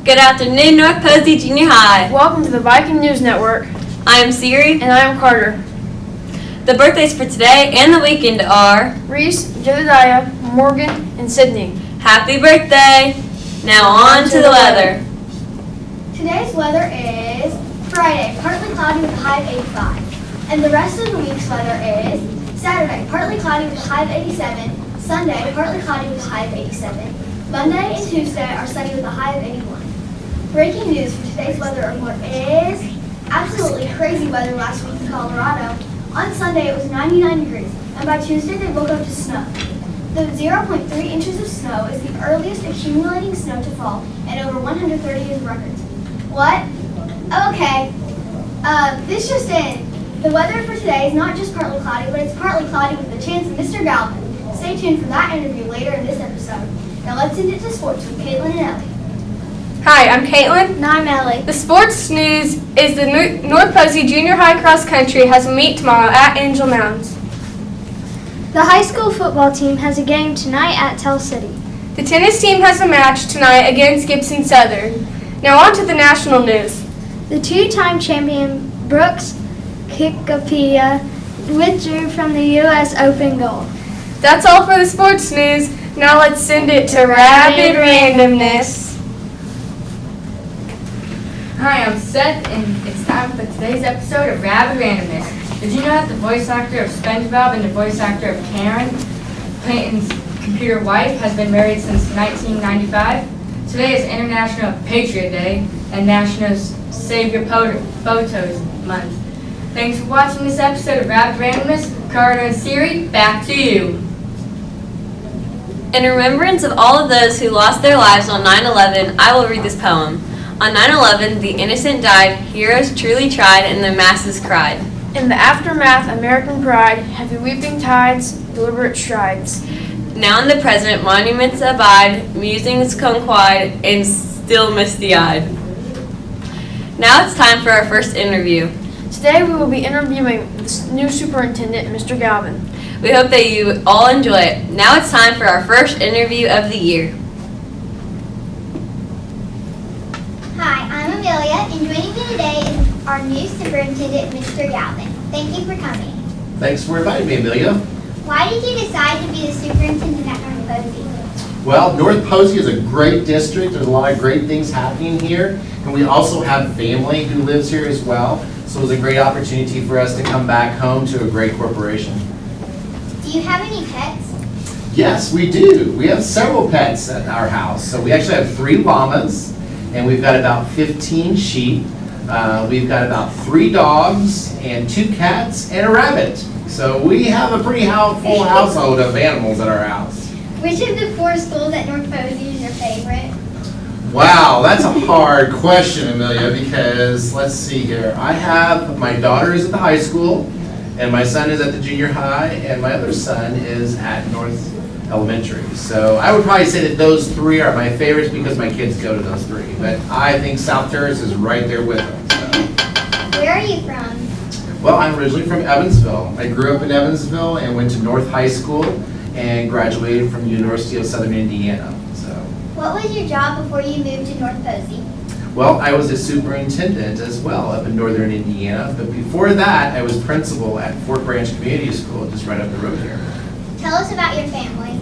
Good afternoon, North Posey Junior High. Welcome to the Viking News Network. I am Siri. And I am Carter. The birthdays for today and the weekend are Reese, Jedediah, Morgan, and Sydney. Happy birthday! Now on to the weather. Today's weather is Friday, partly cloudy with a high of 85. And the rest of the week's weather is Saturday, partly cloudy with a high of 87. Sunday, partly cloudy with a high of 87. Monday and Tuesday are sunny with a high of 81. Breaking news for today's weather report is absolutely crazy weather last week in Colorado. On Sunday it was 99 degrees, and by Tuesday they woke up to snow. The 0.3 inches of snow is the earliest accumulating snow to fall in over 130 years of records. What? Okay. This just in. The weather for today is not just partly cloudy, but it's partly cloudy with a chance of Mr. Galvin. Stay tuned for that interview later in this episode. Now let's send it to sports with Caitlin and Ellie. Hi, I'm Caitlin. And I'm Ellie. The sports news is the North Posey Junior High Cross Country has a meet tomorrow at Angel Mounds. The high school football team has a game tonight at Tell City. The tennis team has a match tonight against Gibson Southern. Now on to the national news. The two-time champion Brooks Koepka withdrew from the U.S. Open Golf. That's all for the sports news. Now let's send it to Rapid Randomness. Hi, I'm Seth, and it's time for today's episode of Rapid Randomness. Did you know that the voice actor of SpongeBob and the voice actor of Karen, Clinton's computer wife, has been married since 1995? Today is International Patriot Day and National Save Your Photos Month. Thanks for watching this episode of Rapid Randomness. Carter and Siri, back to you. In remembrance of all of those who lost their lives on 9/11, I will read this poem. On 9/11, the innocent died, heroes truly tried, and the masses cried. In the aftermath, American pride, heavy weeping tides, deliberate strides. Now in the present, monuments abide, musings conquide, and still misty-eyed. Now it's time for our first interview. Today we will be interviewing the new superintendent, Mr. Galvin. We hope that you all enjoy it. Now it's time for our first interview of the year. Hi, I'm Amelia, and joining me today is our new superintendent, Mr. Galvin. Thank you for coming. Thanks for inviting me, Amelia. Why did you decide to be the superintendent at North Posey? Well, North Posey is a great district. There's a lot of great things happening here. And we also have family who lives here as well. So it was a great opportunity for us to come back home to a great corporation. Do you have any pets? Yes, we do. We have several pets at our house. So we actually have 3 llamas, and we've got about 15 sheep. We've got about 3 dogs and 2 cats and a rabbit. So we have a pretty full household of animals at our house. Which of the 4 schools at North Posey is your favorite? Wow, that's a hard question, Amelia, because let's see here. My daughter is at the high school, and my son is at the junior high, and my other son is at North Elementary. So I would probably say that those 3 are my favorites because my kids go to those 3. But I think South Terrace is right there with them. So. Where are you from? Well, I'm originally from Evansville. I grew up in Evansville and went to North High School and graduated from University of Southern Indiana. So. What was your job before you moved to North Posey? Well, I was a superintendent as well up in Northern Indiana. But before that, I was principal at Fort Branch Community School, just right up the road here. Tell us about your family.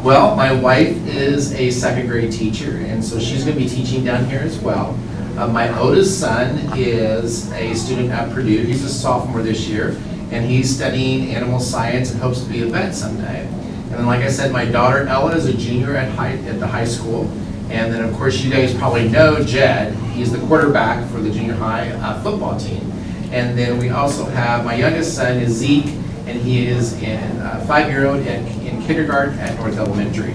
Well, my wife is a 2nd grade teacher, and so she's going to be teaching down here as well. My oldest son is a student at Purdue. He's a sophomore this year, and he's studying animal science and hopes to be a vet someday. And then, like I said, my daughter Ella is a junior at the high school. And then, of course, you guys probably know Jed. He's the quarterback for the junior high football team. And then we also have my youngest son is Zeke, and he is in 5-year-old in kindergarten at North Elementary.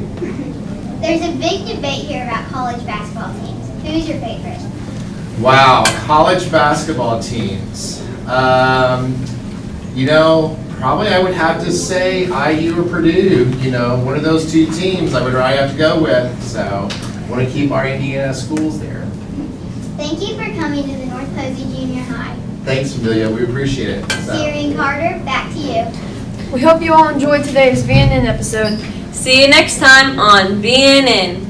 There's a big debate here about college basketball teams. Who's your favorite? Wow, college basketball teams. Probably I would have to say IU or Purdue. One of those 2 teams I would probably have to go with. So I want to keep our Indiana schools there. Thank you for coming to the North Posey Junior High. Thanks, Amelia. We appreciate it. Siri and Carter, back to you. We hope you all enjoyed today's VNN episode. See you next time on BNN.